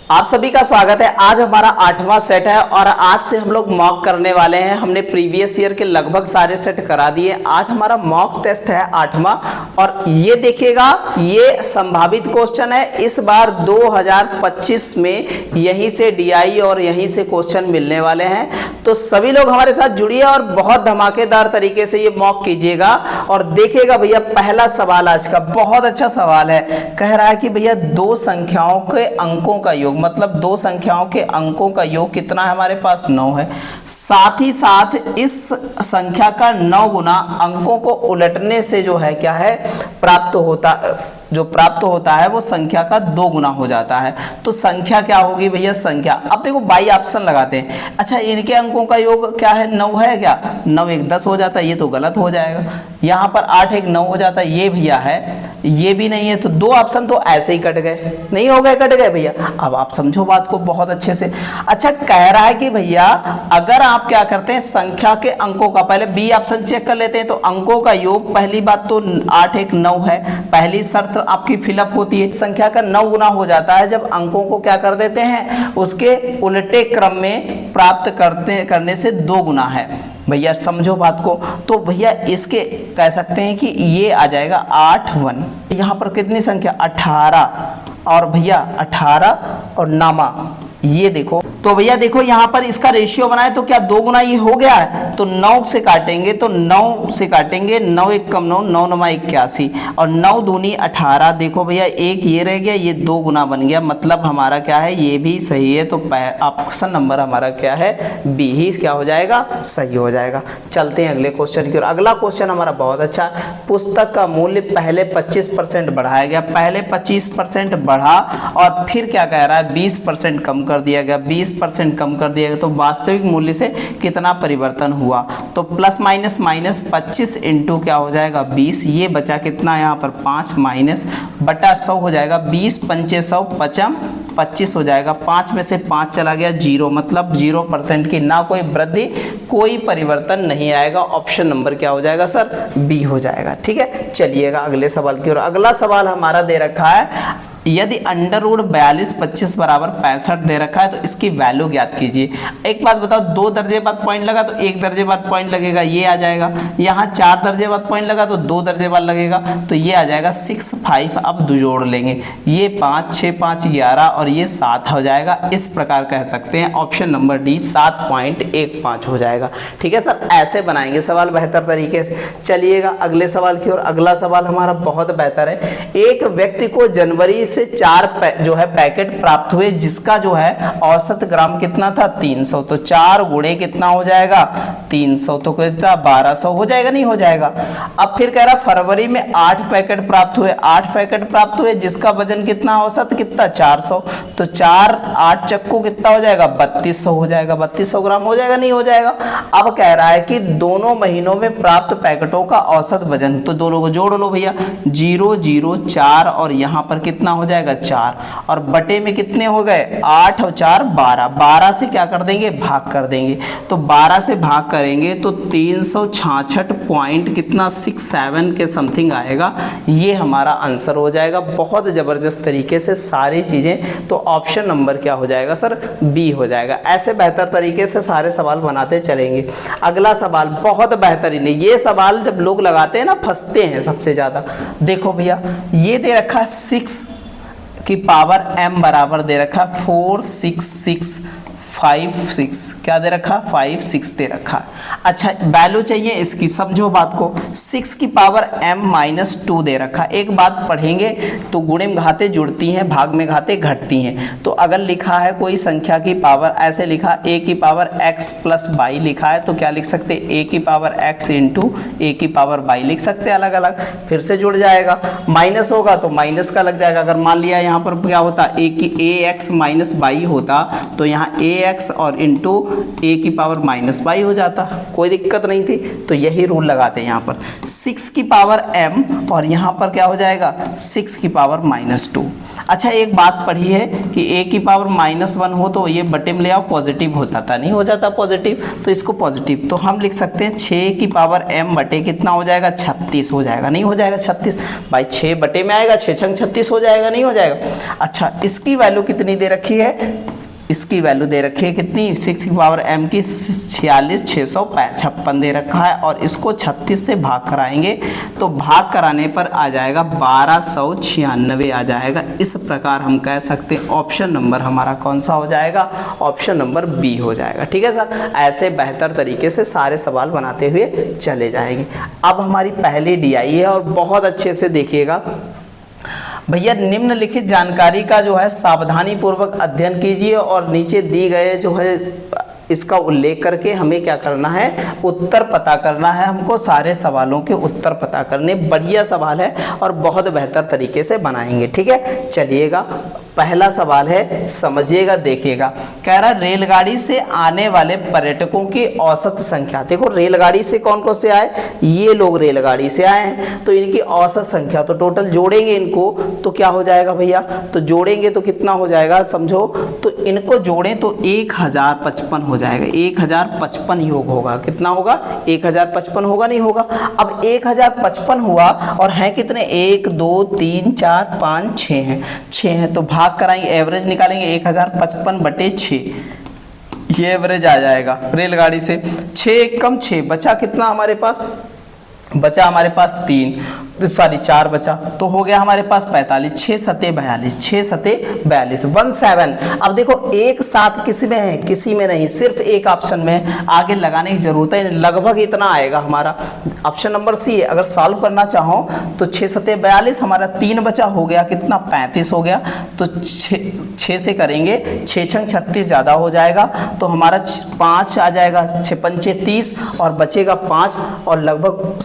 आप सभी का स्वागत है। आज हमारा 8वां सेट है और आज से हम लोग मॉक करने वाले हैं। हमने प्रीवियस ईयर के लगभग सारे सेट करा दिए। आज हमारा मॉक टेस्ट है 8वां और ये देखिएगा, ये संभावित क्वेश्चन है। इस बार 2025 में यहीं से डीआई और यहीं से क्वेश्चन मिलने वाले हैं, तो सभी लोग हमारे साथ जुड़िए और बहुत धमाकेदार तरीके से ये मॉक कीजिएगा और देखिएगा भैया। पहला सवाल आज का बहुत अच्छा सवाल है। कह रहा है कि भैया दो संख्याओं के अंकों का योग, मतलब दो संख्याओं के अंकों का योग कितना है? हमारे पास 9 है। साथ ही साथ इस संख्या का 9 गुना अंकों को उलटने से जो है क्या है प्राप्त होता है वो संख्या का 2 गुना हो जाता है। तो संख्या क्या होगी भैया? संख्या, अब देखो बाई ऑप्शन लगाते हैं। अच्छा, इनके अंकों का योग क्या है? 9 है क्या? 9 1 10 हो जाता है, ये तो गलत हो जाएगा। यहाँ पर 8 1 9 हो जाता है, ये भैया है, ये भी नहीं है। तो दो ऑप्शन तो ऐसे ही कट गए, नहीं हो गए, कट गए भैया। अब आप समझो बात को बहुत अच्छे से। अच्छा, कह रहा है कि भैया अगर आप क्या करते हैं, संख्या के अंकों का, पहले बी ऑप्शन चेक कर लेते हैं। तो अंकों का योग, पहली बात तो 8 1 9 है, पहली शर्त आपकी फिलअप होती है। संख्या का 9 गुना हो जाता है जब अंकों को क्या कर देते हैं, उसके उल्टे क्रम में प्राप्त करने से 2 गुना है। भैया समझो बात को। तो भैया इसके कह सकते हैं कि ये आ जाएगा 8 1। यहाँ पर कितनी संख्या? 18, और भैया 18 और नामा, ये देखो। तो भैया देखो यहाँ पर इसका रेशियो बनाए तो क्या 2 गुना ये हो गया है। तो 9 से काटेंगे, तो 9 से काटेंगे, 9 1 कम 9, 9 9 81 और 9 दूनी 18। देखो भैया एक ये रह गया, ये 2 गुना बन गया, मतलब हमारा क्या है, ये भी सही है। तो ऑप्शन नंबर हमारा क्या है? बी ही क्या हो जाएगा? सही हो जाएगा। चलते हैं अगले क्वेश्चन की ओर। अगला क्वेश्चन हमारा बहुत अच्छा। पुस्तक का मूल्य पहले 25% बढ़ाया गया, पहले 25% बढ़ा और फिर क्या कह रहा है, 20% कम कर दिया गया, 20% कम कर दिया गया। तो वास्तविक मूल्य से कितना परिवर्तन हुआ? तो प्लस माइनस माइनस 25 इंटू क्या हो जाएगा 20, ये बचा कितना यहाँ पर 5 माइनस बटा 100 हो जाएगा, 20 पंचे 100 पचम 25 हो जाएगा। 5 में से 5 चला गया 0, मतलब 0% की ना कोई वृद्धि कोई परिवर्तन नहीं आएगा। ऑप्शन नंबर क्या हो जाएगा सर? बी हो जाएगा। ठीक है, चलिएगा अगले सवाल की ओर। अगला सवाल हमारा दे रखा है, यदि अंडर रूट 42 25 बराबर 65 दे रखा है तो इसकी वैल्यू ज्ञात कीजिए। एक बात बताओ, 2 दर्जे बाद पॉइंट लगा तो 1 दर्जे बाद पॉइंट लगेगा, ये आ जाएगा। यहाँ 4 दर्जे बाद पॉइंट लगा तो 2 दर्जे बाद लगेगा, तो ये आ जाएगा 6 5। अब जोड़ लेंगे, ये 5 6 5 11 और ये 7 हो जाएगा। इस प्रकार कह सकते हैं ऑप्शन नंबर डी 7.15 हो जाएगा। ठीक है सर, ऐसे बनाएंगे सवाल बेहतर तरीके से। चलिएगा अगले सवाल की ओर। अगला सवाल हमारा बहुत बेहतर है। एक व्यक्ति को जनवरी से 4 जो है पैकेट प्राप्त हुए, जिसका जो है औसत ग्राम कितना था? 300। तो 4 गुणे कितना हो जाएगा? 300, तो कितना 1200 हो जाएगा, नहीं हो जाएगा। अब फिर कह रहा फरवरी में 8 पैकेट प्राप्त हुए, 8 पैकेट प्राप्त हुए, जिसका वजन कितना औसत कितना? 400। तो 4 8 चक्कू कितना हो जाएगा? 3200 हो जाएगा, 3200 ग्राम हो जाएगा, नहीं हो जाएगा। अब कह रहा है कि दोनों महीनों में प्राप्त पैकेटों का औसत वजन, तो दोनों को जोड़ लो भैया, 0 0 4 और यहाँ पर कितना हो जाएगा 4 और बटे में कितने हो गए? 8 और 4 12, 12 से क्या कर देंगे? भाग कर देंगे। तो 12 से भाग करेंगे तो 366 पॉइंट कितना 67 के समथिंग आएगा। ये हमारा आंसर हो जाएगा। बहुत जबरदस्त तरीके से सारी चीजें। तो ऑप्शन नंबर क्या हो जाएगा सर? बी हो जाएगा। ऐसे बेहतर तरीके से सारे सवाल बनाते चलेंगे। अगला सवाल बहुत बेहतरीन है। ये सवाल जब लोग लगाते हैं ना, फंसते हैं सबसे ज्यादा। देखो भैया, ये दे रखा 6 की पावर m बराबर दे रखा 4 6 6 5 6, क्या दे रखा? 5 6 दे रखा। अच्छा, वैल्यू चाहिए इसकी, समझो बात को। 6 की पावर m-2 दे रखा। एक बात पढ़ेंगे तो गुणे में घाते जुड़ती हैं, भाग में घाते घटती हैं। तो अगर लिखा है कोई संख्या की पावर, ऐसे लिखा a की पावर x प्लस y लिखा है, तो क्या लिख सकते? a की पावर x इंटू a की पावर y लिख सकते हैं अलग अलग। फिर से जुड़ जाएगा, माइनस होगा तो माइनस का लग जाएगा। अगर मान लिया यहाँ पर क्या होता, a की ax माइनस y होता, तो यहाँ ax और इंटू a की पावर माइनस वाई हो जाता, कोई दिक्कत नहीं थी। तो यही रूल लगाते हैं यहाँ पर 6 की पावर m और यहाँ पर क्या हो जाएगा 6 की पावर माइनस 2। अच्छा एक बात पढ़ी है कि a की पावर -1 हो तो ये बटे में ले आओ, पॉजिटिव हो जाता, नहीं हो जाता पॉजिटिव, तो इसको पॉजिटिव, तो हम लिख सकते हैं 6 की पावर m बटे कितना हो जाएगा 36 हो जाएगा, नहीं हो जाएगा 36 भाई, 6 बटे में आएगा, 6 छंग 36 हो जाएगा, नहीं हो जाएगा। अच्छा इसकी वैल्यू कितनी दे रखी है, इसकी वैल्यू दे रखी है कितनी 6 की पावर m की 46,656 दे रखा है, और इसको 36 से भाग कराएंगे तो भाग कराने पर आ जाएगा 1296 आ जाएगा। इस प्रकार हम कह सकते हैं ऑप्शन नंबर हमारा कौन सा हो जाएगा, ऑप्शन नंबर बी हो जाएगा। ठीक है सर, ऐसे बेहतर तरीके से सारे सवाल बनाते हुए चले जाएंगे। अब हमारी पहली DI है और बहुत अच्छे से देखिएगा भैया, निम्नलिखित जानकारी का जो है सावधानी पूर्वक अध्ययन कीजिए और नीचे दी गए जो है इसका उल्लेख करके हमें क्या करना है, उत्तर पता करना है। हमको सारे सवालों के उत्तर पता करने, बढ़िया सवाल है और बहुत बेहतर तरीके से बनाएंगे। ठीक है, चलिएगा पहला सवाल है, समझिएगा, देखिएगा। कह रहा रेलगाड़ी से आने वाले पर्यटकों की औसत संख्या। देखो रेलगाड़ी से कौन कौन से आए, ये लोग रेलगाड़ी से आए हैं, तो इनकी औसत संख्या, तो टोटल जोड़ेंगे इनको तो क्या हो जाएगा भैया, तो जोड़ेंगे तो कितना हो जाएगा समझो, तो इनको जोड़ें तो 1055 हो जाएगा, 1055 योग होगा, कितना होगा 1055 होगा, नहीं होगा। अब 1055 हुआ और हैं कितने 1 2 3 4 5 6 हैं, 6 हैं तो भाग कराएंगे, एवरेज निकालेंगे 1055 बटे 6, ये एवरेज आ जाएगा रेलगाड़ी से। 6 कम 6 बचा कितना हमारे पास, बचा हमारे पास 4 बचा, तो हो गया हमारे पास 45, 6 सते 42, 6 सते 42, 17। अब देखो एक साथ किसी में है, किसी में नहीं, सिर्फ एक ऑप्शन में, आगे लगाने की जरूरत है, लगभग इतना आएगा हमारा। ऑप्शन नंबर सी है, अगर सॉल्व करना चाहो तो 6 सते 42, हमारा 3 बचा, हो गया कितना 35 हो गया, तो 6 से करेंगे, 6 छंग 36 ज्यादा हो जाएगा, तो हमारा 5 आ जाएगा, 6 पंचे 30 और बचेगा 5 और लगभग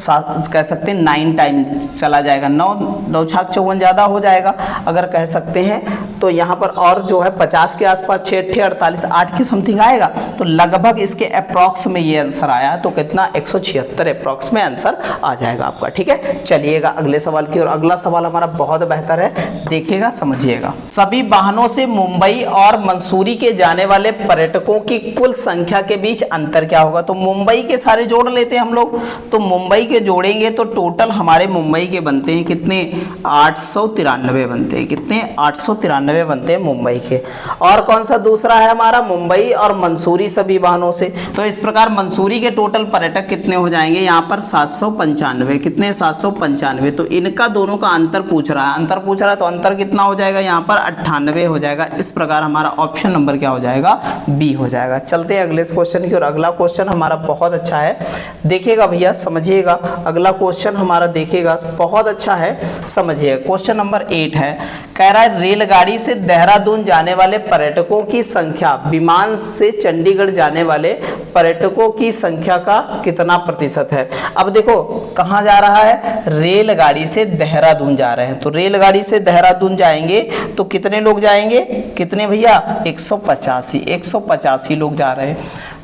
कह सकते हैं 9 टाइम चला जाएगा, 9 छाक 54 ज्यादा हो जाएगा अगर कह सकते हैं। तो यहाँ पर और जो है 50 के आसपास 6 48 8 के समथिंग आएगा, तो लगभग इसके अप्रॉक्स में ये आंसर आया, तो कितना 176 अप्रॉक्स में आंसर आ जाएगा आपका। ठीक है, चलिएगा अगले सवाल की ओर। अगला सवाल हमारा बहुत बेहतर है, देखिएगा समझिएगा। सभी वाहनों से मुंबई और मंसूरी के जाने वाले पर्यटकों की कुल संख्या के बीच अंतर क्या होगा। तो मुंबई के सारे जोड़ लेते हैं हम लोग, तो मुंबई के जोड़ेंगे तो टोटल हमारे मुंबई के बनते हैं कितने 893 बनते हैं, कितने 893 बनते हैं मुंबई के। और कौन सा दूसरा है हमारा, मुंबई और मंसूरी सभी वाहनों से, तो इस प्रकार मंसूरी के टोटल पर्यटक कितने हो जाएंगे यहाँ पर 795, कितने 795, तो इनका दोनों का अंतर पूछ रहा है, अंतर पूछ रहा है तो अंतर कितना हो जाएगा यहाँ पर 98 हो जाएगा। इस प्रकार हमारा ऑप्शन नंबर क्या हो जाएगा, बी हो जाएगा। चलते हैं अगले क्वेश्चन की ओर। अगला क्वेश्चन हमारा बहुत अच्छा है, देखिएगा भैया समझिएगा, अगला क्वेश्चन हमारा देखिएगा बहुत अच्छा है, समझिए। क्वेश्चन नंबर 8 है, कह रहा है रेलगाड़ी से देहरादून जाने वाले पर्यटकों की संख्या विमान से चंडीगढ़ जाने वाले पर्यटकों की संख्या का कितना प्रतिशत है। अब देखो कहाँ जा रहा है, रेलगाड़ी से देहरादून जा रहे हैं, तो रेलगाड़ी से देहरादून जाएंगे तो कितने लोग जाएंगे, कितने भैया 185 लोग जा रहे हैं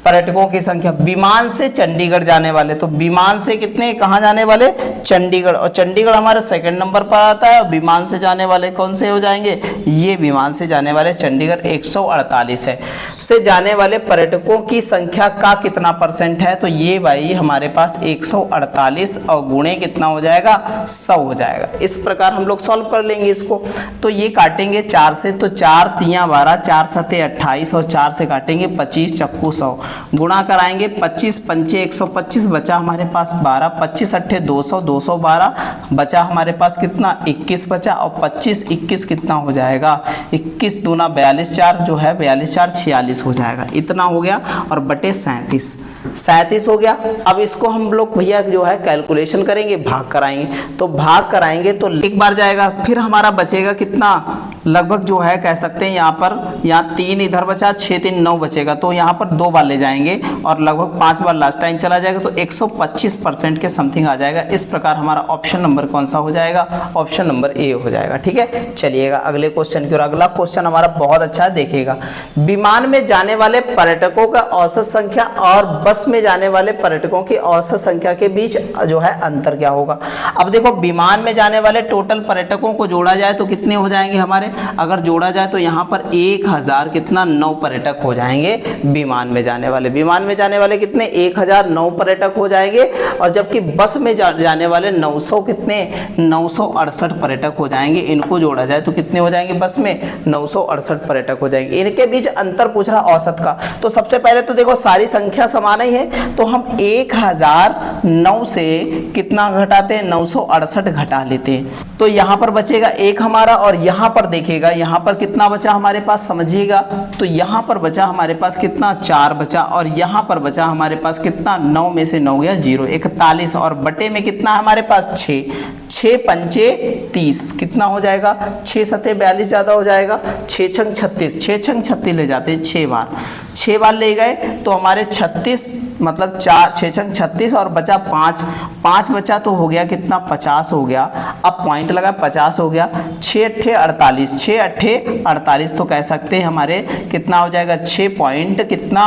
पर्यटकों की संख्या। विमान से चंडीगढ़ जाने वाले, तो विमान से कितने कहाँ जाने वाले, चंडीगढ़, और चंडीगढ़ हमारे सेकंड नंबर पर आता है। विमान से जाने वाले कौन से हो जाएंगे, ये विमान से जाने वाले चंडीगढ़ 148 है। से जाने वाले पर्यटकों की संख्या का कितना परसेंट है, तो ये भाई हमारे पास 148 और गुणे कितना हो जाएगा 100 हो जाएगा। इस प्रकार हम लोग सॉल्व कर लेंगे इसको, तो ये काटेंगे 4 से, तो 4 तियां 12, 4 सते 28 और 4 से काटेंगे 25 चक्कू 100, गुणा कराएंगे 25 पंचे 125, बचा हमारे पास 12, 25 अट्ठे 200, 212 बचा हमारे पास कितना 21 बचा, और 25 21 कितना हो जाएगा 21 दूना 42, 4 जो है 42 4 46 हो जाएगा, इतना हो गया, और बटे 37 हो गया। अब इसको हम लोग भैया जो है कैलकुलेशन करेंगे, भाग कराएंगे, तो भाग कराएंगे तो एक बार जाएगा, फिर हमारा बचेगा कितना लगभग जो है कह सकते हैं यहाँ 3 इधर बचा, 6 3 9 बचेगा, तो यहाँ पर 2 बार ले जाएंगे और लगभग 5 बार लास्ट टाइम चला जाएगा, तो 125% के समथिंग आ जाएगा। इस प्रकार हमारा ऑप्शन नंबर कौन सा हो जाएगा, ऑप्शन नंबर ए हो जाएगा। ठीक है, चलिएगा अगले क्वेश्चन की ओर। अगला क्वेश्चन हमारा बहुत अच्छा है, देखिएगा। विमान में जाने वाले पर्यटकों का औसत संख्या और बस में जाने वाले पर्यटकों की औसत संख्या के बीच जो है अंतर क्या होगा। अब देखो, विमान में जाने वाले टोटल पर्यटकों को जोड़ा जाए तो कितने हो जाएंगे हमारे, अगर जोड़ा जाए तो यहाँ पर 1000 कितना 9 पर्यटक हो जाएंगे विमान में जाने वाले। विमान में जाने वाले कितने 1009 पर्यटक हो जाएंगे, और जबकि बस में जाने वाले 900 कितने 968 पर्यटक हो जाएंगे। इनको जोड़ा जाए तो कितने हो जाएंगे, बस में 968 पर्यटक हो जाएंगे। इनके बीच अंतर पूछ रहा औसत का। तो सबसे पहले तो देखो सारी संख्या समान ही है, तो हम 1009 से कितना घटाते हैं 968 घटा लेते हैं, तो यहाँ पर बचेगा 1 हमारा, और यहाँ पर देखिएगा यहाँ पर कितना बचा हमारे पास, समझिएगा। तो यहाँ पर बचा हमारे पास कितना 4 बचा, और यहाँ पर बचा हमारे पास कितना 9 में से 9 गया 0 41, और बटे में कितना हमारे पास 6 6 पंचे 30 कितना हो जाएगा, 6 सते 42 ज़्यादा हो जाएगा, 6 छंग 36, 6 छंग 36 ले जाते हैं 6 बार ले गए, तो हमारे 36 मतलब 4 6 छंग 36 और बचा 5 बचा, तो हो गया कितना 50 हो गया। अब पॉइंट लगा 50 हो गया, 6 अट्ठे 48, 6 अट्ठे 48, तो कह सकते हैं हमारे कितना हो जाएगा 6 पॉइंट कितना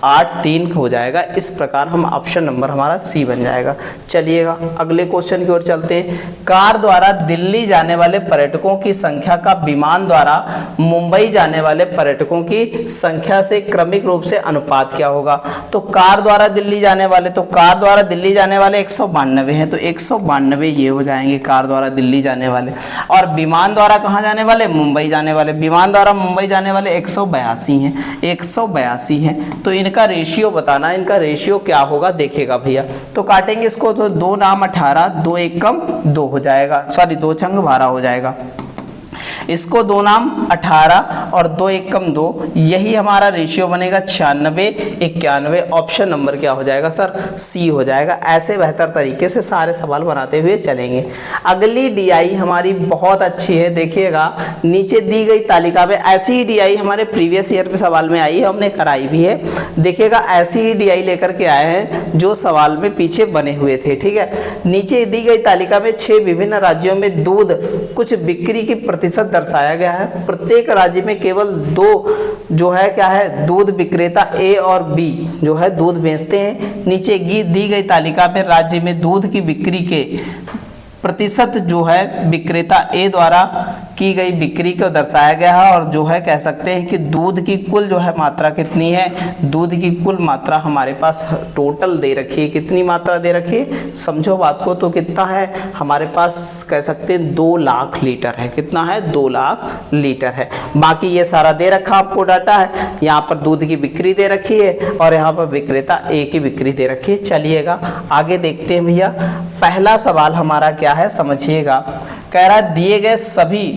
83 हो जाएगा। इस प्रकार हम ऑप्शन नंबर हमारा सी बन जाएगा। चलिएगा अगले क्वेश्चन की ओर चलते हैं। कार द्वारा दिल्ली जाने वाले पर्यटकों की संख्या का विमान द्वारा मुंबई जाने वाले पर्यटकों की संख्या से क्रमिक रूप से अनुपात क्या होगा। तो कार द्वारा दिल्ली जाने वाले, तो कार द्वारा दिल्ली जाने वाले 192 हैं, तो 192 ये हो जाएंगे कार द्वारा दिल्ली जाने वाले। और विमान द्वारा कहाँ जाने वाले, मुंबई जाने वाले। विमान द्वारा मुंबई जाने वाले 182 हैं, 182 हैं। तो इनका रेशियो बताना, इनका रेशियो क्या होगा देखिएगा भैया। तो काटेंगे इसको, तो 2 नाम 18, 2 एकम 2 हो जाएगा, सॉरी 2 छंग 12 हो जाएगा। इसको 2 नाम 18 और 2 एकम 2, यही हमारा रेशियो बनेगा 96 91। ऑप्शन नंबर क्या हो जाएगा सर, सी हो जाएगा। ऐसे बेहतर तरीके से सारे सवाल बनाते हुए चलेंगे। अगली डीआई हमारी बहुत अच्छी है, देखिएगा नीचे दी गई तालिका में ऐसी ही डीआई हमारे प्रीवियस ईयर पे सवाल में आई है, हमने कराई भी है। देखिएगा ऐसी ही डीआई लेकर के आए हैं जो सवाल में पीछे बने हुए थे। ठीक है, नीचे दी गई तालिका में 6 विभिन्न राज्यों में दूध कुछ बिक्री की प्रतिशत दर्शाया गया है। प्रत्येक राज्य में केवल 2 जो है क्या है दूध विक्रेता ए और बी जो है दूध बेचते हैं। नीचे दी गई तालिका में राज्य में दूध की बिक्री के प्रतिशत जो है विक्रेता ए द्वारा की गई बिक्री को दर्शाया गया है, और जो है कह सकते हैं कि दूध की कुल जो है मात्रा कितनी है, दूध की कुल मात्रा हमारे पास टोटल दे रखी है। कितनी मात्रा दे रखी है, समझो बात को, तो कितना है हमारे पास कह सकते हैं 2 लाख लीटर है। कितना है, 2 लाख लीटर है। बाकी ये सारा दे रखा आपको डाटा है, यहाँ पर दूध की बिक्री दे रखी है और यहाँ पर विक्रेता ए की बिक्री दे रखी है। चलिएगा आगे देखते हैं भैया। पहला सवाल हमारा क्या है समझिएगा, कह रहा दिए गए सभी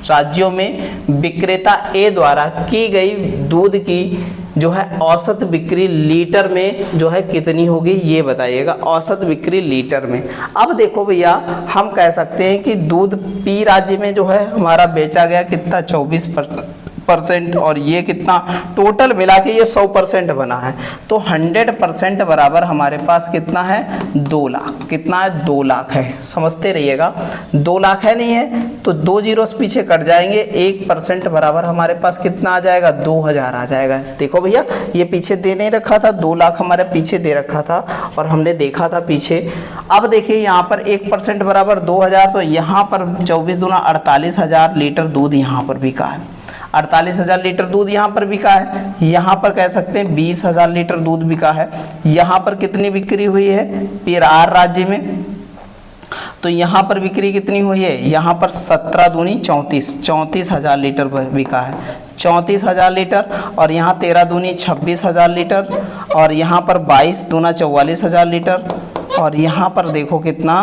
राज्यों में विक्रेता ए द्वारा की गई दूध की जो है औसत बिक्री लीटर में जो है कितनी होगी, ये बताइएगा। औसत बिक्री लीटर में। अब देखो भैया, हम कह सकते हैं कि दूध पी राज्य में जो है हमारा बेचा गया कितना 24%, और ये कितना टोटल मिला के ये 100% बना है, तो 100% बराबर हमारे पास कितना है 2 लाख। कितना है, 2 लाख है, समझते रहिएगा। 2 लाख है, नहीं है तो 2 जीरो पीछे कट जाएंगे, 1% बराबर हमारे पास कितना आ जाएगा 2000 आ जाएगा। देखो भैया, ये पीछे दे नहीं रखा था, 2 लाख हमारे पीछे दे रखा था और हमने देखा था पीछे। अब देखिए यहाँ पर 1% बराबर 2000, तो यहाँ पर 24 दूना 48,000 लीटर दूध यहाँ पर बिका है। 48,000 लीटर दूध यहाँ पर बिका है। यहाँ पर कह सकते हैं 20,000 लीटर दूध बिका है। यहाँ पर कितनी बिक्री हुई है बिहार राज्य में, तो यहाँ पर बिक्री कितनी हुई है, यहाँ पर 17 दूनी 34,000 लीटर बिका है, 34,000 लीटर। और यहाँ 13 दूनी 26,000 लीटर, और यहाँ पर 22 दूना 44,000 लीटर, और यहाँ पर देखो कितना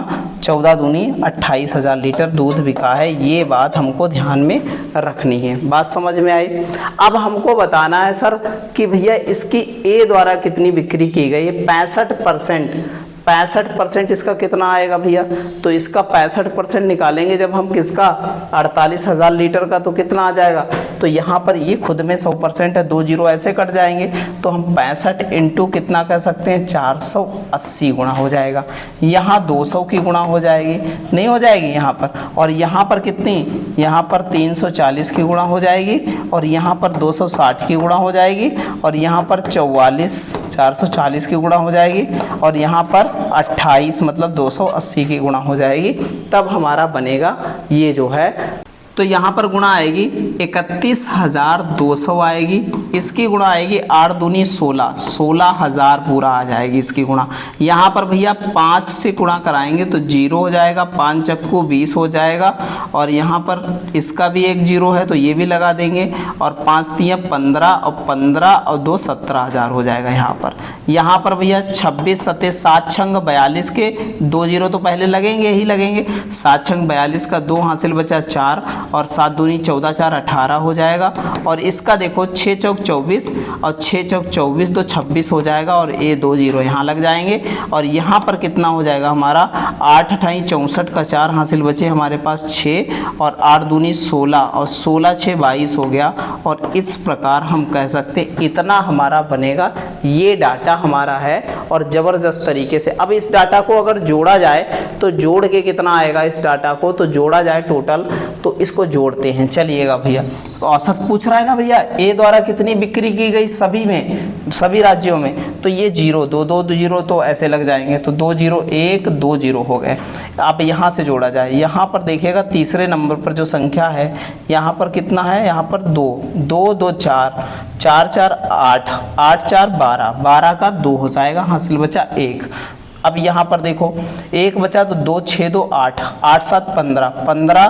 14 दूनी 28,000 लीटर दूध बिका है। ये बात हमको ध्यान में रखनी है। बात समझ में आई। अब हमको बताना है सर कि भैया इसकी ए द्वारा कितनी बिक्री की गई है। 65% 65% इसका कितना आएगा भैया, तो इसका 65% निकालेंगे जब हम किसका 48,000 लीटर का, तो कितना आ जाएगा, तो यहाँ पर ये खुद में 100% है, 2 जीरो ऐसे कट जाएंगे, तो हम 65 इंटू कितना कह सकते हैं 480 गुणा हो जाएगा। यहाँ 200 की गुणा हो जाएगी, नहीं हो जाएगी यहाँ पर, और यहाँ पर कितनी, यहाँ पर 340 की गुणा हो जाएगी, और यहाँ पर 260 की गुणा हो जाएगी, और यहाँ पर 440 की गुणा हो जाएगी, और यहाँ पर 28 मतलब 280 की गुणा हो जाएगी, तब हमारा बनेगा ये जो है, तो यहाँ पर गुणा आएगी 31,200 आएगी, इसकी गुणा आएगी 8 दूनी 16, 16,000 पूरा आ जाएगी इसकी गुणा। यहाँ पर भैया 5 से गुणा कराएंगे तो 0 हो जाएगा, 5 चक्कू 20 हो जाएगा, और यहाँ पर इसका भी एक 0 है तो ये भी लगा देंगे, और 5 तिया 15 और 15 और 2 17,000 हो जाएगा यहाँ पर भैया 26 सत्ते 7 छंग 42 के 2 जीरो तो पहले लगेंगे ही लगेंगे, 7 छंग 42 का 2 हासिल बचा 4, और 7 दूनी 14 4 18 हो जाएगा, और इसका देखो 6 चौक 24 और 6 चौक 24 तो 26 हो जाएगा, और ये 2 जीरो यहाँ लग जाएंगे, और यहाँ पर कितना हो जाएगा हमारा 8 अठाई 64 का 4 हासिल बचे हमारे पास 6, और 8 दूनी 16 और 16 6 22 हो गया, और इस प्रकार हम कह सकते इतना हमारा बनेगा। ये डाटा हमारा है और ज़बरदस्त तरीके से। अब इस डाटा को अगर जोड़ा जाए तो जोड़ के कितना आएगा, इस डाटा को तो जोड़ा जाए टोटल, तो इसको जोड़ते हैं। चलिएगा भैया, औसत पूछ रहा है ना भैया, ए द्वारा कितनी बिक्री की गई सभी में, सभी राज्यों में, तो ये 0 2 2 जीरो तो ऐसे लग जाएंगे, तो 2 0 1 2 जीरो हो गए। अब यहाँ से जोड़ा जाए, यहाँ पर देखिएगा तीसरे नंबर पर जो संख्या है यहाँ पर कितना है, यहाँ पर 2 2 2 4 4 4 8 8 4 12 12 का 2 हो जाएगा, हासिल बचा 1। अब यहाँ पर देखो 1 बचा तो 2 6 2 8 8 7 15 15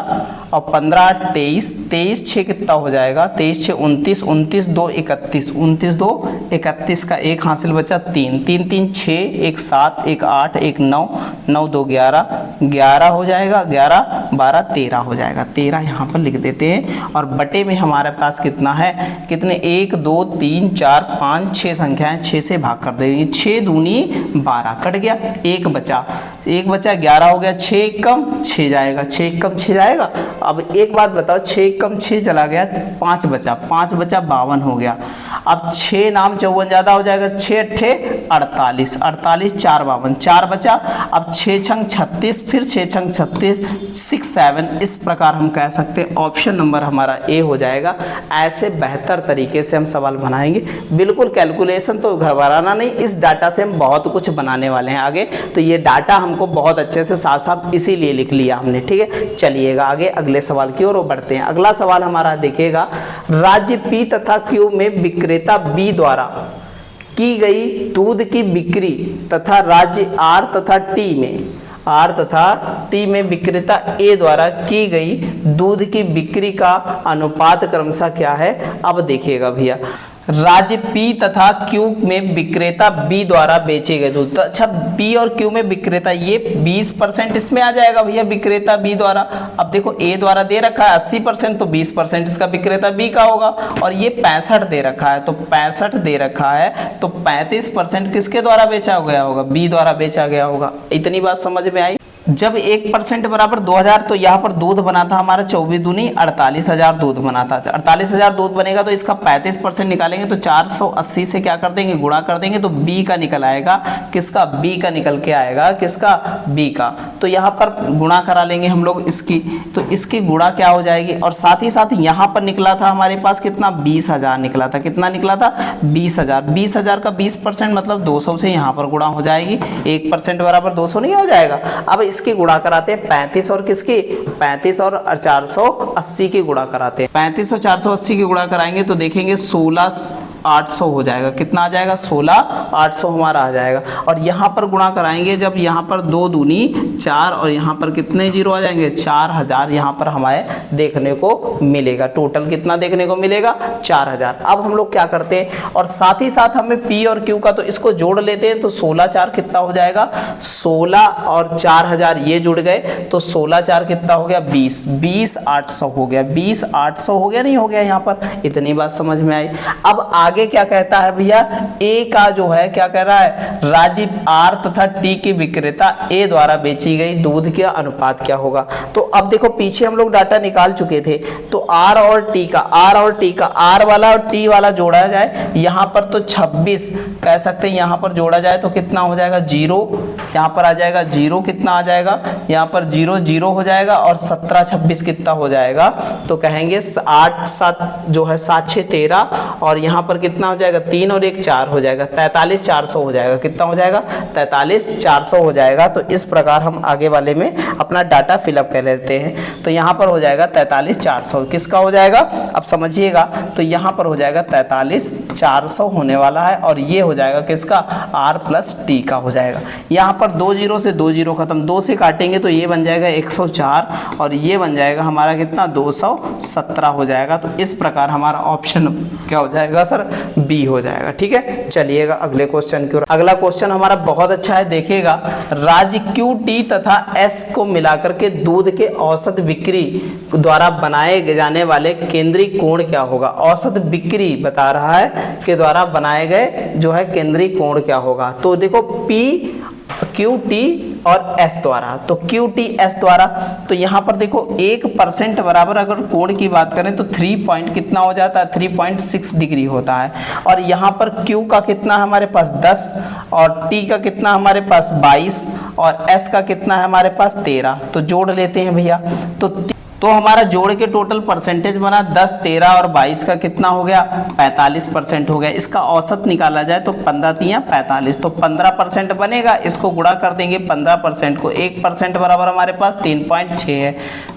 और 15 8 23 23 6 कितना हो जाएगा, 23 6 29 29 2 31 29 2 31 का 1 हासिल बचा 3 3 3 6 1 7 1 8 1 9 9 2 11 11 हो जाएगा, 11 12 13 हो जाएगा, 13 यहाँ पर लिख देते हैं। और बटे में हमारे पास कितना है, कितने 1 2 3 4 5 6 संख्याएं, 6 से भाग कर देंगे, 6 दूनी 12 कट गया, 1 बचा 11 हो गया, 6 1 कम 6 जाएगा, 6 1 कम 6 जाएगा। अब एक बात बताओ, 6 1 कम 6 चला गया, 5 बचा 52 हो गया। अब 6 नाम 54 ज़्यादा हो जाएगा, 6 अट्ठे 48 48 4 52 4 बचा। अब 6 छंग 36 फिर 6 छंग 36 6 7, इस प्रकार हम कह सकते हैं ऑप्शन नंबर हमारा ए हो जाएगा। ऐसे बेहतर तरीके से हम सवाल बनाएंगे, बिल्कुल कैलकुलेशन तो घबराना नहीं, इस डाटा से हम बहुत कुछ बनाने वाले हैं आगे। तो ये डाटा हमको बहुत अच्छे से साफ साफ इसीलिए लिख लिया हमने, ठीक है। चलिएगा आगे अगले सवाल की ओर बढ़ते हैं। अगला सवाल हमारा देखिएगा, राज्य पी तथा क्यू में विक्रेता बी द्वारा की गई दूध की बिक्री तथा राज्य आर तथा टी में विक्रेता ए द्वारा की गई दूध की बिक्री का अनुपात क्रमशः क्या है। अब देखिएगा भैया, राज्य पी तथा क्यू में विक्रेता बी द्वारा बेचे गए दूध, तो अच्छा बी और क्यू में विक्रेता, ये 20% इसमें आ जाएगा भैया, विक्रेता बी द्वारा। अब देखो ए द्वारा दे रखा है 80%, तो 20% इसका विक्रेता बी का होगा, और ये 65 दे रखा है, तो 65 दे रखा है, तो 35% किसके द्वारा बेचा गया होगा, बी द्वारा बेचा गया होगा। इतनी बात समझ में आई। जब 1% बराबर 2000, तो यहाँ पर दूध बना था हमारा 24 दूनी 48,000 दूध बना था। 48,000 दूध बनेगा तो इसका 35% निकालेंगे, तो 480 से क्या कर देंगे, गुणा कर देंगे, तो बी का निकल आएगा, किसका, बी का निकल के आएगा, किसका, बी का। तो यहाँ पर गुणा करा लेंगे हम लोग इसकी, तो इसकी गुणा क्या हो जाएगी, और साथ ही साथ यहाँ पर निकला था हमारे पास कितना, 20,000 निकला था, कितना निकला था 20,000। 20,000 का 20% मतलब 200 से यहाँ पर गुणा हो जाएगी, 1% बराबर 200 नहीं हो जाएगा। अब इसकी गुणा कराते हैं 35 और किसकी, 35 और 480 की गुणा कराते हैं। 35 और 480 की गुणा कराएंगे तो देखेंगे 16,800 हो जाएगा, कितना आ जाएगा, 16,800 हमारा आ जाएगा। और यहाँ पर गुणा कराएंगे, जब यहाँ पर 2 दूनी 4 और यहाँ पर कितने जीरो आ जाएंगे, 4,000 यहाँ पर हमारे देखने को मिलेगा। टोटल कितना देखने को मिलेगा, 4,000। अब हम लोग क्या करते हैं, और साथ ही साथ हमें पी और क्यू का तो इसको जोड़ लेते हैं, तो 16 4 कितना हो जाएगा, 16 और 4,000 ये जुड़ गए, तो 16 4 कितना हो गया, 20 800 हो गया, 20 800 हो गया, नहीं हो गया यहाँ पर। इतनी बात समझ में आई। अब आगे क्या कहता है भैया, ए का जो है क्या कह रहा है, राज्य आर तथा टी की विक्रेता ए द्वारा बेची गई दूध के अनुपात क्या होगा। तो अब देखो पीछे हम लोग डाटा निकाल चुके थे, तो आर और टी का आर वाला और टी वाला जोड़ा जाए, यहाँ पर तो 26 कह सकते हैं, यहाँ पर जोड़ा जाए तो कितना हो जाएगा 0, यहाँ पर आ जाएगा 0, कितना आ जाएगा यहाँ पर 0 0 हो जाएगा, और 17 26 कितना हो जाएगा, तो कहेंगे 8 7 जो है 7 6 13, और यहाँ पर कितना हो जाएगा 3 और 1 4 हो जाएगा, 43 400 हो जाएगा, कितना हो जाएगा 43 400 हो जाएगा। तो इस प्रकार हम आगे वाले में अपना डाटा फिलअप कर लेते हैं। तो यहाँ पर हो जाएगा 43 400, किसका हो जाएगा अब समझिएगा, तो यहाँ पर हो जाएगा 43 400 होने वाला है, और ये हो जाएगा किसका, आर प्लस टी का हो जाएगा। यहाँ पर 2 0 से 2 0 खत्म, 2 से काटेंगे तो ये बन जाएगा 104, और ये बन जाएगा हमारा कितना 217 हो जाएगा। तो इस प्रकार हमारा ऑप्शन क्या हो जाएगा सर, बी हो जाएगा। ठीक है, चलिएगा अगले क्वेश्चन की ओर। अगला क्वेश्चन हमारा बहुत अच्छा है, देखिएगा, राज्य क्यू टी तथा एस को मिलाकर के दूध के औसत बिक्री द्वारा बनाए जाने वाले केंद्रीय कोण क्या होगा। औसत बिक्री बता रहा है के द्वारा बनाए गए जो है केंद्रीय कोण क्या होगा। तो देखो पी क्यू टी और एस द्वारा, तो क्यू टी एस द्वारा, तो यहाँ पर देखो 1% बराबर अगर कोण की बात करें तो 3 पॉइंट कितना हो जाता है, 3.6 डिग्री होता है। और यहाँ पर क्यू का कितना है हमारे पास 10, और टी का कितना हमारे पास 22, और एस का कितना है हमारे पास 13। तो जोड़ लेते हैं भैया, तो हमारा जोड़ के टोटल परसेंटेज बना 10 13 और 22 का कितना हो गया 45% हो गया। इसका औसत निकाला जाए तो 15 3 45, तो 15% बनेगा। इसको गुणा कर देंगे 15% को, 1% बराबर हमारे पास 3.6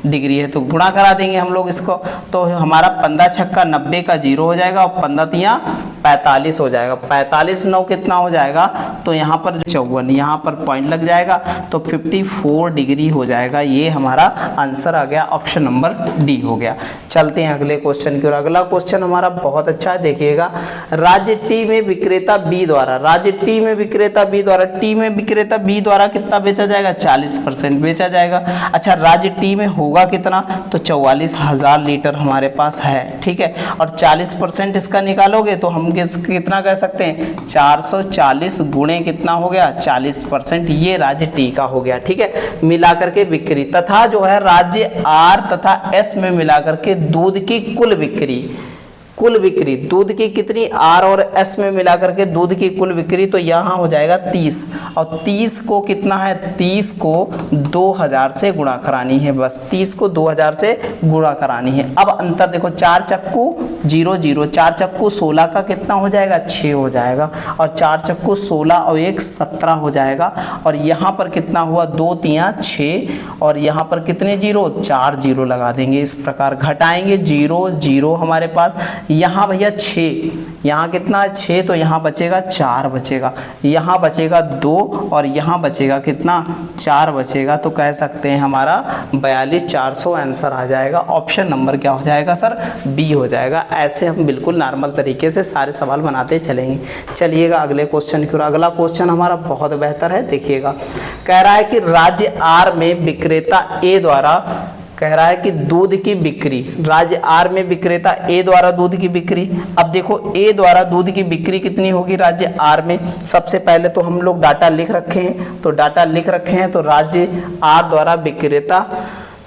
डिग्री है, तो गुणा करा देंगे हम लोग इसको। तो हमारा 15 छक्का 90 का 0 हो जाएगा, और 15 3 45 हो जाएगा। 45 9 कितना हो जाएगा, तो यहाँ पर 54, यहाँ पर पॉइंट लग जाएगा, तो 54 डिग्री हो जाएगा। ये हमारा आंसर आ गया, ऑप्शन नंबर डी हो गया। चलते हैं अगले क्वेश्चन की ओर। अगला क्वेश्चन हमारा बहुत अच्छा है, देखिएगा, राज्य टी में विक्रेता बी द्वारा, राज्य टी में विक्रेता बी द्वारा, टी में विक्रेता बी द्वारा कितना बेचा जाएगा, 40% बेचा जाएगा। अच्छा, राज्य टी में होगा कितना, तो 44,000 लीटर हमारे पास है। ठीक है, और 40% इसका निकालोगे तो हम कितना कह सकते हैं, 440 गुणे कितना हो गया 40%, ये राज्य टी का हो गया। ठीक है, मिलाकर के बिक्री तथा जो है राज्य आर तथा एस में मिलाकर के दूध की कुल बिक्री दूध की कितनी, आर और एस में मिलाकर के दूध की कुल बिक्री, तो यहाँ हो जाएगा 30, और 30 को कितना है, 30 को 2000 से गुणा करानी है, बस 30 को 2000 से गुणा करानी है। अब अंतर देखो, 4 चक्कू 0 0, 4 चक्कू 16 का कितना हो जाएगा 6 हो जाएगा, और 4 चक्कू 16 और 1 17 हो जाएगा। और यहाँ पर कितना हुआ 2 3 6, और यहाँ पर कितने 0, 4 0 लगा देंगे। इस प्रकार घटाएंगे 0 0 हमारे पास, यहाँ भैया 6, यहाँ कितना 6, तो यहाँ बचेगा 4 बचेगा, यहाँ बचेगा 2, और यहाँ बचेगा कितना 4 बचेगा। तो कह सकते हैं हमारा 42 400 आंसर आ जाएगा। ऑप्शन नंबर क्या हो जाएगा सर, बी हो जाएगा। ऐसे हम बिल्कुल नॉर्मल तरीके से सारे सवाल बनाते चलेंगे। चलिएगा अगले क्वेश्चन की ओर। अगला क्वेश्चन हमारा बहुत बेहतर है, देखिएगा, कह रहा है कि राज्य आर में विक्रेता ए द्वारा, कह रहा है कि दूध की बिक्री, राज्य आर में विक्रेता ए द्वारा दूध की बिक्री। अब देखो ए द्वारा दूध की बिक्री कितनी होगी राज्य आर में, सबसे पहले तो हम लोग डाटा लिख रखे हैं, तो राज्य आर द्वारा विक्रेता,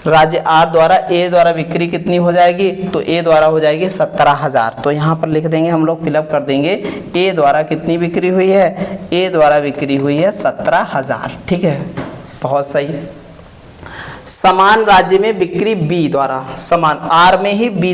राज्य आर द्वारा ए द्वारा बिक्री कितनी हो जाएगी, तो ए द्वारा हो जाएगी 17,000। तो यहाँ पर लिख देंगे हम लोग, फिलअप कर देंगे, ए द्वारा कितनी बिक्री हुई है, ए द्वारा बिक्री हुई है 17,000। ठीक है, बहुत सही। समान राज्य में बिक्री बी द्वारा, समान आर में ही बी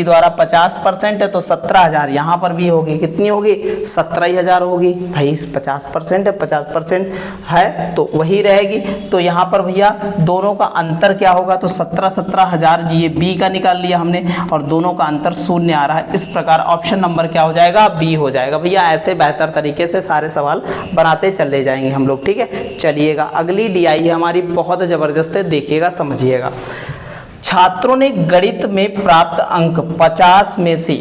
द्वारा, 50% है तो 17,000, यहाँ पर भी होगी, कितनी होगी 17,000 होगी भाई, 50% है, 50% है तो वही रहेगी। तो यहाँ पर भैया दोनों का अंतर क्या होगा, तो 17,000 ये बी का निकाल लिया हमने, और दोनों का अंतर 0 आ रहा है। इस प्रकार ऑप्शन नंबर क्या हो जाएगा, बी हो जाएगा। भैया ऐसे बेहतर तरीके से सारे सवाल बनाते चले जाएंगे हम लोग। ठीक है, चलिएगा अगली डीआई हमारी बहुत जबरदस्त है, देखिएगा समझिएगा। छात्रों ने गणित में प्राप्त अंक 50 में से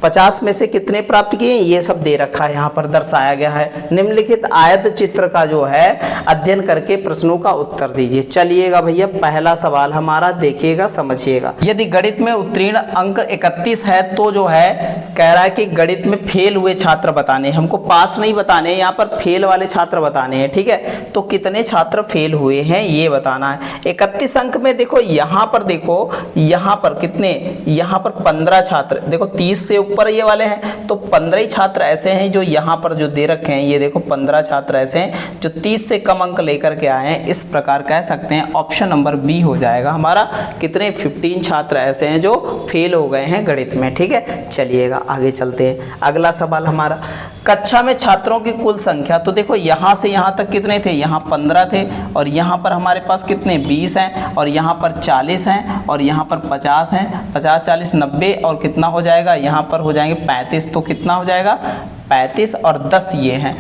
50 में से कितने प्राप्त किए, ये सब दे रखा है, यहाँ पर दर्शाया गया है। निम्नलिखित आयत चित्र का जो है अध्ययन करके प्रश्नों का उत्तर दीजिए। चलिएगा भैया, पहला सवाल हमारा देखिएगा, समझिएगा। यदि गणित में उत्तीर्ण अंक 31 है तो जो है कह रहा है कि गणित में फेल हुए छात्र बताने, हमको पास नहीं बताने, यहाँ पर फेल वाले छात्र बताने हैं, ठीक है। तो कितने छात्र फेल हुए हैं ये बताना है। 31 अंक में देखो, यहाँ पर देखो, यहाँ पर कितने, यहाँ पर 15 छात्र, देखो 30 से ऊपर ये वाले हैं, तो 15 ही छात्र ऐसे हैं जो यहाँ पर जो दे रखे हैं, ये देखो 15 छात्र ऐसे हैं जो 30 से कम अंक लेकर के आए हैं। इस प्रकार कह सकते हैं ऑप्शन नंबर बी हो जाएगा हमारा। कितने, 15 छात्र ऐसे हैं जो फेल हो गए हैं गणित में, ठीक है। चलिएगा आगे चलते हैं। अगला सवाल हमारा, कक्षा में छात्रों की कुल संख्या, तो देखो यहाँ से यहाँ तक कितने थे, यहाँ 15 थे, और यहाँ पर हमारे पास कितने 20 हैं, और यहाँ पर 40 हैं, और यहाँ पर 50 हैं, 50 40 90, और कितना हो जाएगा, यहाँ पर हो जाएंगे 35, तो कितना हो जाएगा 35 और 10 ये हैं,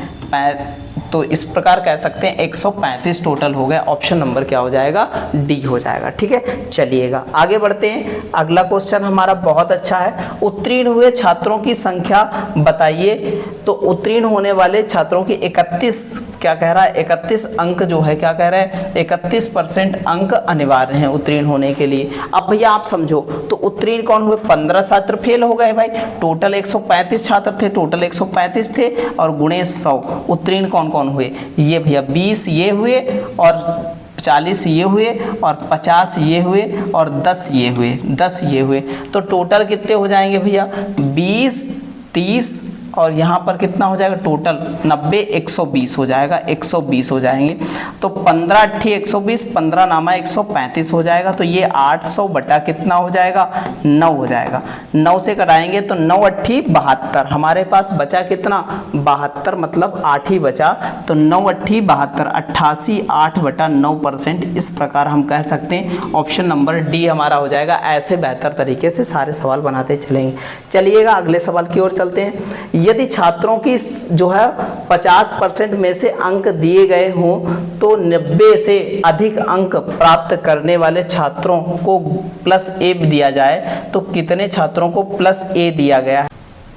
तो इस प्रकार कह सकते हैं 135 टोटल हो गए। ऑप्शन नंबर क्या हो जाएगा, डी हो जाएगा, ठीक है। चलिएगा आगे बढ़ते हैं। अगला क्वेश्चन हमारा बहुत अच्छा है, उत्तीर्ण हुए छात्रों की संख्या बताइए। तो उत्तीर्ण होने वाले छात्रों की 31, क्या कह रहा है, 31 अंक जो है, क्या कह रहा है, 31% अंक अनिवार्य हैं उत्तीर्ण होने के लिए। अब भैया आप समझो, तो उत्तीर्ण कौन हुए, 15 छात्र फेल हो गए भाई, टोटल 135 छात्र थे, टोटल 135 थे, और गुणे 100 उत्तीर्ण कौन कौन हुए, ये भैया 20 ये हुए, और 40 ये हुए, और 50 ये हुए, और 10 ये हुए, 10 ये हुए। तो टोटल कितने हो जाएंगे भैया, 20 30, और यहाँ पर कितना हो जाएगा टोटल 90, 120 हो जाएगा, 120 हो जाएंगे। तो 15 8 120, 15 नामा 135 हो जाएगा। तो ये 800 बटा कितना हो जाएगा, 9 हो जाएगा। 9 से कटाएंगे तो 9 8 72, हमारे पास बचा कितना 72, मतलब 8 ही बचा। तो 9 8 72, 88 8 बटा 9%। इस प्रकार हम कह सकते हैं ऑप्शन नंबर डी हमारा हो जाएगा। ऐसे बेहतर तरीके से सारे सवाल बनाते चलेंगे। चलिएगा अगले सवाल की ओर चलते हैं। यदि छात्रों की जो है 50% में से अंक दिए गए हों तो 90 से अधिक अंक प्राप्त करने वाले छात्रों को प्लस ए दिया जाए, तो कितने छात्रों को प्लस ए दिया गया है।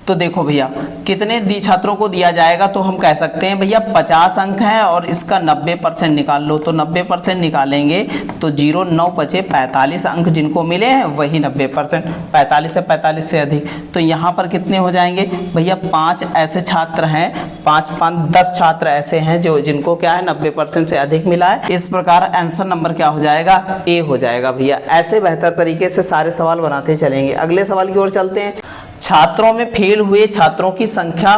तो देखो भैया कितने छात्रों को दिया जाएगा, तो हम कह सकते हैं भैया 50 अंक है और इसका 90% निकाल लो। तो 90% निकालेंगे तो 0 9 बचे 45 अंक जिनको मिले हैं वही 90%, 45 से 45 से अधिक। तो यहाँ पर कितने हो जाएंगे भैया, 5 ऐसे छात्र हैं, 5 5 10 छात्र ऐसे हैं जो जिनको क्या है 90% से अधिक मिला है। इस प्रकार आंसर नंबर क्या हो जाएगा, ए हो जाएगा भैया। ऐसे बेहतर तरीके से सारे सवाल बनाते चलेंगे। अगले सवाल की ओर चलते हैं। छात्रों में फेल हुए छात्रों की संख्या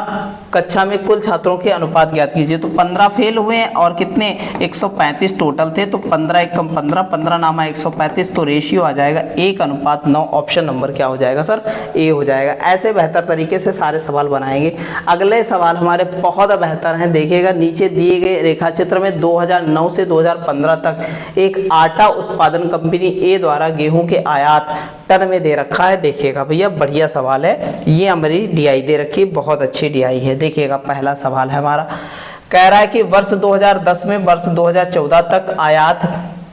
कक्षा में कुल छात्रों के अनुपात ज्ञात कीजिए। तो 15 फेल हुए और कितने 135 टोटल थे, तो 15 1 कम 15, 15 नामा 135, तो रेशियो आ जाएगा 1:9। ऑप्शन नंबर क्या हो जाएगा सर, ए हो जाएगा। ऐसे बेहतर तरीके से सारे सवाल बनाएंगे। अगले सवाल हमारे बहुत बेहतर हैं, देखिएगा नीचे दिए गए रेखा चित्र में 2009 से 2015 तक एक आटा उत्पादन कंपनी ए द्वारा गेहूं के आयात टन में दे रखा है। देखिएगा भैया बढ़िया सवाल है, ये हमारी डीआई दे रखी है, बहुत अच्छी डीआई है। देखिएगा पहला सवाल है हमारा, कह रहा है कि वर्ष 2010 में वर्ष 2014 तक आयात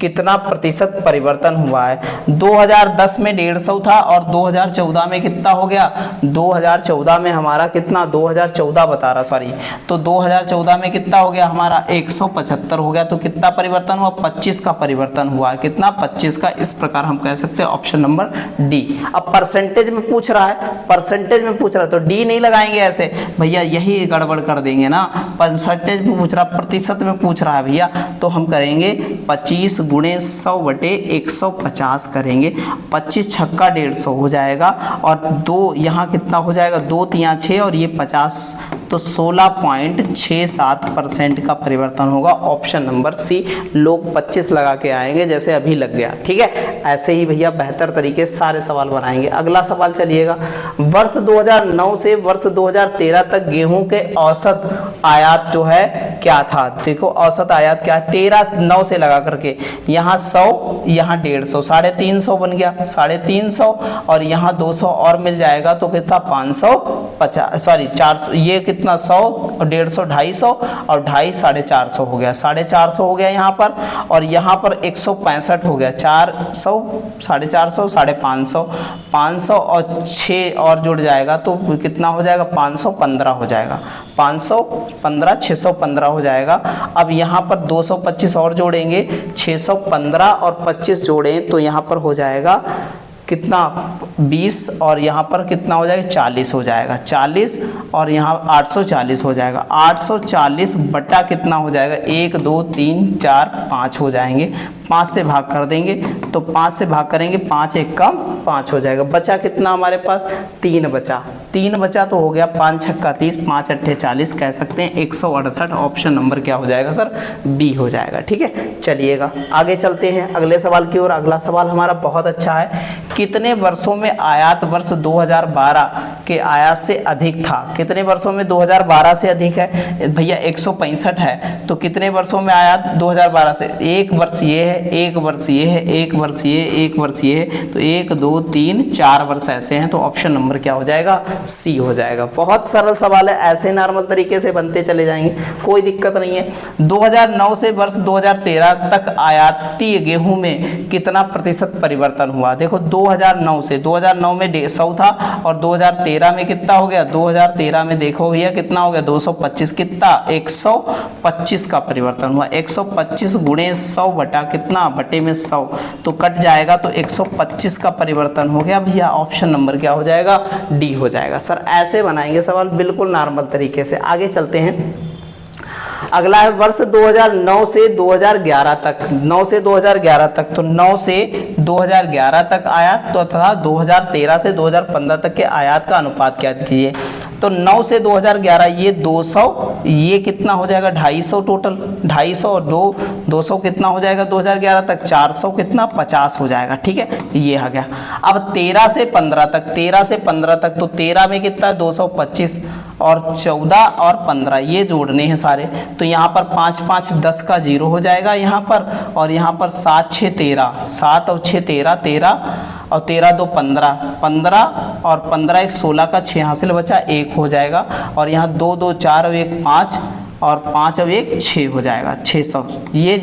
कितना प्रतिशत परिवर्तन हुआ है। 2010 में 150 था और 2014 में कितना हो गया, 2014 में हमारा कितना 2014 बता रहा, सॉरी, तो 2014 में कितना हो गया हमारा 175 हो गया। तो कितना परिवर्तन हुआ, 25 का परिवर्तन हुआ। कितना, 25 का। इस प्रकार हम कह सकते हैं ऑप्शन नंबर डी। अब परसेंटेज में पूछ रहा है, परसेंटेज में पूछ रहा है तो डी नहीं लगाएंगे ऐसे भैया, यही गड़बड़ कर देंगे ना। परसेंटेज में पूछ रहा, प्रतिशत में पूछ रहा है भैया, तो हम करेंगे 25 गुणे 100 बटे 150 करेंगे। 25 छक्का 150 हो जाएगा, और 2 यहाँ कितना हो जाएगा, 2 3 6 और ये 50, तो 16.67% का परिवर्तन होगा। Option number C. लोग 25 लगा के आएंगे जैसे अभी लग गया, ठीक है। ऐसे ही भैया बेहतर तरीके से सारे सवाल बनाएंगे। अगला सवाल चलिएगा, वर्ष 2009 से वर्ष 2013 तक गेहूं के औसत आयात जो है क्या था। देखो औसत आयात क्या है, 13 9 से लगा करके, यहाँ 100 यहाँ 150, 350 बन गया, 350, और यहाँ 200 और मिल जाएगा तो कितना 550, सॉरी 400, ये कितना कितना 100 और 150 250 और 250 450 हो गया, 450 हो गया यहाँ पर, और यहाँ पर 165 हो गया, 400 450 550 500 और 6 और जुड़ जाएगा तो कितना हो जाएगा 515 हो जाएगा, 515 615 हो जाएगा। अब यहाँ पर 225 और जोड़ेंगे, 615 और 25 जोड़ें तो यहाँ पर हो जाएगा कितना 20 और यहाँ पर कितना हो जाएगा 40 हो जाएगा, 40 और यहाँ 840 हो जाएगा, 840 बटा कितना हो जाएगा 1 2 3 4 5 हो जाएंगे, 5 से भाग कर देंगे तो 5 से भाग करेंगे 5 एक कम 5 हो जाएगा, बचा कितना हमारे पास 3 बचा, 3 बचा तो हो गया 5 छक्का 30 5 अट्ठे 40, कह सकते हैं 168। ऑप्शन नंबर क्या हो जाएगा सर बी हो जाएगा। ठीक है, चलिएगा आगे चलते हैं अगले सवाल की ओर। अगला सवाल हमारा बहुत अच्छा है, कितने वर्षों में आयात वर्ष 2012 के आयात से अधिक था? कितने वर्षों में 2012 से अधिक है भैया? 165 है, तो कितने वर्षों में आयात 2012 से? एक वर्ष ये है, एक वर्ष ये है, एक वर्ष ये, एक वर्ष ये है, तो 1 2 3 4 वर्ष ऐसे हैं, तो ऑप्शन नंबर क्या हो जाएगा सी हो जाएगा। बहुत सरल सवाल है, ऐसे नॉर्मल तरीके से बनते चले जाएंगे, कोई दिक्कत नहीं है। 2009 से वर्ष 2013 तक आयातीय गेहूं में कितना प्रतिशत परिवर्तन हुआ? देखो 2009 से, 2009 में 100 था और 2013 में कितना हो गया? 2013 में देखो भैया कितना हो गया 225, कितना 125 का परिवर्तन हुआ, 125 गुणे 100 बटा कितना बटे में 100 तो कट जाएगा, तो 125 का परिवर्तन हो गया भैया। ऑप्शन नंबर क्या हो जाएगा डी हो जाएगा। सर ऐसे बनाएंगे सवाल बिल्कुल नॉर्मल तरीके से। आगे चलते हैं, अगला है वर्ष 2009 से 2011 तक, 9 से 2011 तक, तो 9 से 2011 तक आयात तो तथा 2013 से 2015 तक के आयात का अनुपात क्या दीजिए? तो 9 से 2011 ये 200, ये कितना हो जाएगा 250 टोटल, 250 और 200 कितना हो जाएगा 2011 तक 400 कितना 50 हो जाएगा। ठीक है, ये आ गया। अब 13 से 15 तक, 13 से 15 तक, तो 13 में कितना 225 और 14 और 15 ये जोड़ने हैं सारे, तो यहाँ पर 5 5 10 का 0 हो जाएगा यहाँ पर, और यहाँ पर 7 6 13, 7 और 6 13, 13 और 13 2 15, 15 और 15 एक 16 का 6 हासिल बचा 1 हो जाएगा, और यहाँ 2 2 4 और 1 5 और 5 और 1 6 हो जाएगा, 600। ये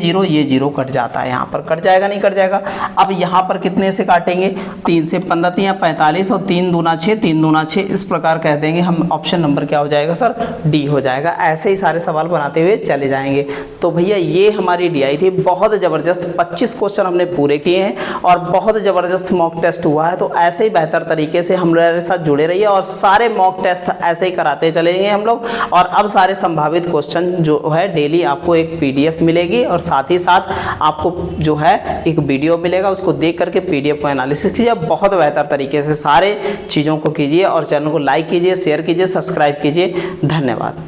0 कट जाता है, यहाँ पर कट जाएगा नहीं कट जाएगा। अब यहाँ पर कितने से काटेंगे? 3 से 15 3 45 और 3 दूना 6, 3 दूना 6, इस प्रकार कह देंगे हम। ऑप्शन नंबर क्या हो जाएगा सर डी हो जाएगा। ऐसे ही सारे सवाल बनाते हुए चले जाएंगे। तो भैया ये हमारी DI थी, बहुत ज़बरदस्त 25 क्वेश्चन हमने पूरे किए हैं और बहुत ज़बरदस्त मॉक टेस्ट हुआ है। तो ऐसे ही बेहतर तरीके से हमारे साथ जुड़े रहिए और सारे मॉक टेस्ट ऐसे ही कराते चलेंगे हम लोग। और अब सारे संभावित क्वेश्चन जो है डेली आपको एक PDF मिलेगी और साथ ही साथ आपको जो है एक वीडियो मिलेगा, उसको देख करके PDF को एनालिसिस कीजिए। बहुत बेहतर तरीके से सारे चीज़ों को कीजिए और चैनल को लाइक कीजिए, शेयर कीजिए, सब्सक्राइब कीजिए। धन्यवाद।